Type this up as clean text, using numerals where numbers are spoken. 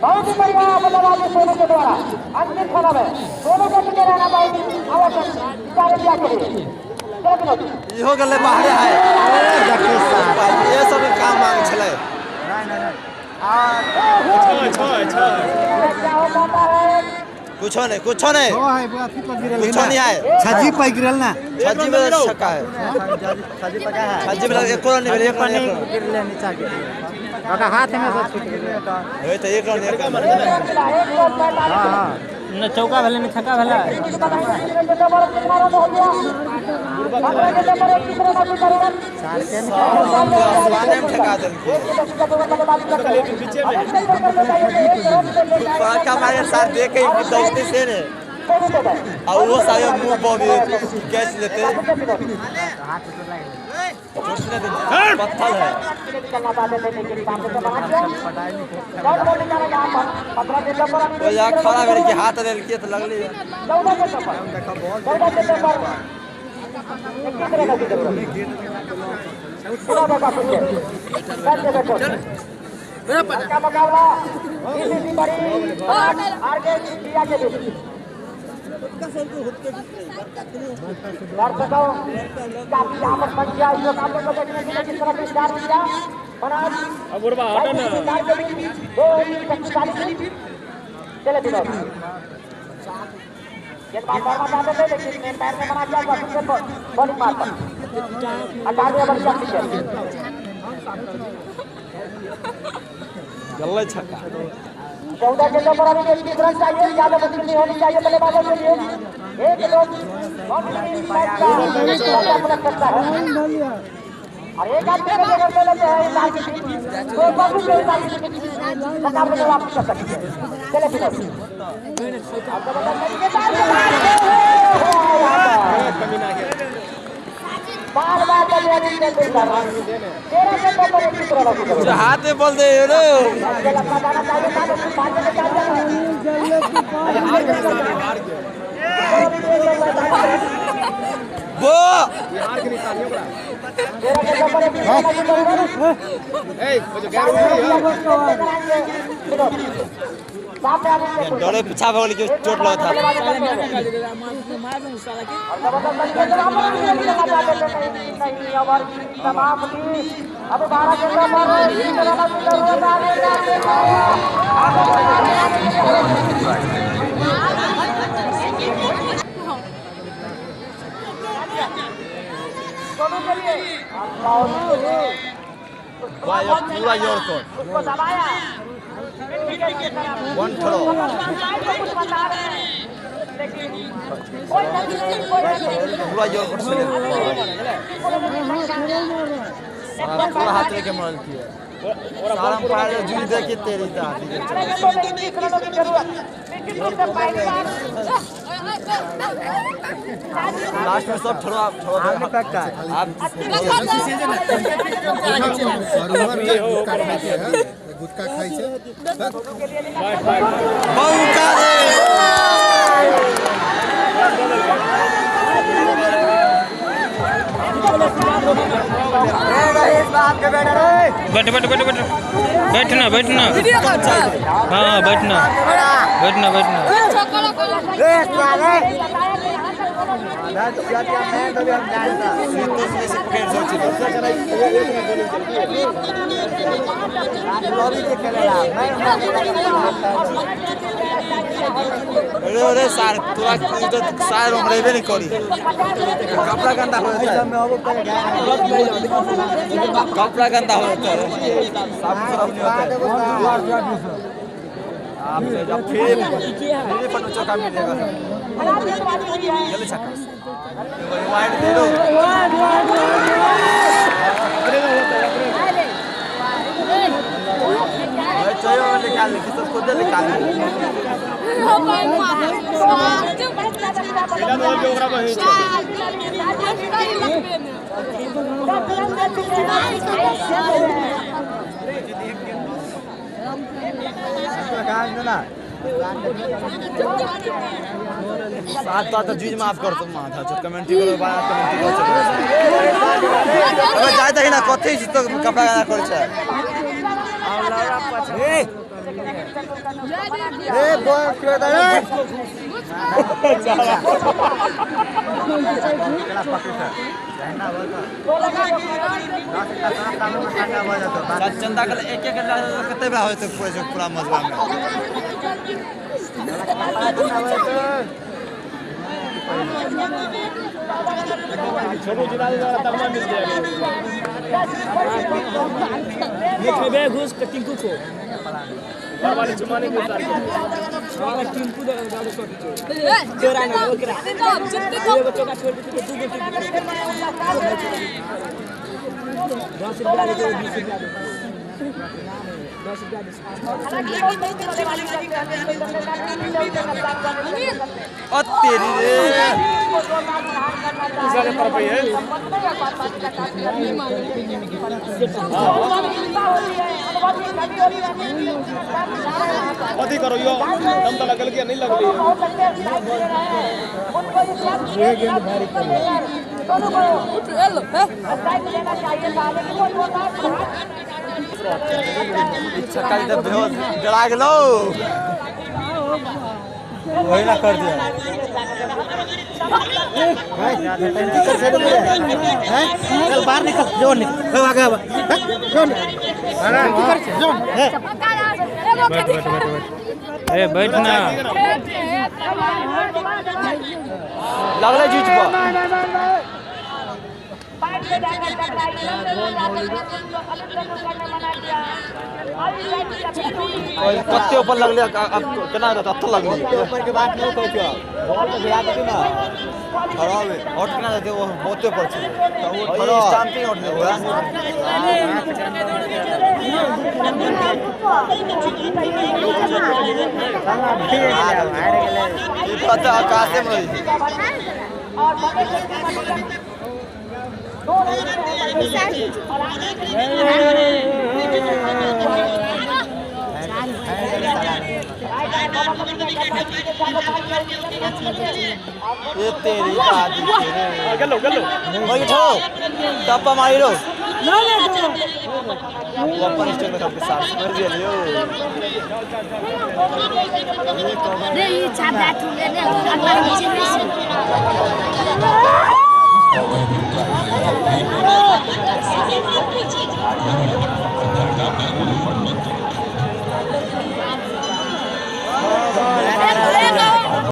बहुत ही बढ़िया बल्लेबाजी सोनू के द्वारा अंतिम समय में दोनों के टिके रहना पाएगी आवश्यक इंडिया के लिए इहो गले बाहर है ये सब काम मांग छले कुछो नहीं कुछ नहीं है छजी पे गिरल ना छजी में छक्का है छजी में एक रन नहीं एक रन गिरले नीचा के काका हाथ में से छूट गेल होय त एक रन एक हां न चौका भेले न छक्का भेले आसमाने में ठका देल का मारे साथ देख के दौड़ते से ने और वो सारे मुंह पर भी कैच लेते पत्थर है वो यहाँ खड़ा करके कि हाथ रेल किए तो लगली गल्ले छक्का 14 के नंबर अभी 21 रन चाहिए, ज्यादा मुश्किल नहीं होनी चाहिए बल्लेबाजों के लिए। एक लोग और एक आदमी को अगर ले लेते हैं लाल की टीम तो बाबू के लाल की टीम मुकाबले में वापस कर सकते हैं। चले फिर बार-बार हाथ में बोल दे वो डरे पीछा भगल के चोट लगा था अब 12 के नंबर पूरा योर को उसको दबाया वन थ्रो पूरा योर को से पूरा हाथ लेके मार दिया सारा पार जुई दे के तेरी दादी लास्ट में सब थोड़ा आपने पक्का आप गुटका खाई छे बौका बैठ बैठना हाँ बैठना अरे सार तोरा तो सार हमरेबे नहीं करी कपड़ा गंदा हो जाता है कपड़ा गंदा हो जाता है साफ सुथरा नहीं होता है आप जब फिर पर चौका मिलेगा जल्दी छक्का वाइड दे दो चाहिए निकाल किसी को दे निकाल साथ तो जुज माफ करतो माथा जो कमेंट्री करो बा कमेंट्री कर अबे जाय त हिना कथि त कपड़ा गाना कर छ ए बोल के दा रे चंदा के एक एक कते बा होय त पूरा मजबा में छोटू जिला तगमा मिल जाएगा ये खेबे घुस टिंकू को वाले चुमाने के साथ हमारा टिंकू दे दादू छोटी चोरा ना ओकरा ये बच्चों का छोटी छोटी दू बेटी 10 रुपया ले 20 रुपया दे 10 रुपया दे ओ तेरी रे सारे पर पे है अति करो यो दम तो लगल के नहीं लग रही है ये गेंद भारी कर छक्का दे बेहोश डरा गेलो वही ना कर दिया चल बाहर निकल जोन निकल आगे जोन ए बैठना लगले जीत बा और कत्ते ऊपर लगले अब केना रहता तो लगली ऊपर के बात नहीं कहै छ बॉल तो भिड़ा दे ना खराब है हट केना रहते वो बहुते पर छै वो स्टंपिंग हट नहीं हुआ ये पता आकाश में रही ये तेरी दादी तेरे गलो बैठो टप्पा मारी रो वो अपन स्टेज में सबके साथ कर दिया लियो रे ये छापा ठुले ने अगला नीचे में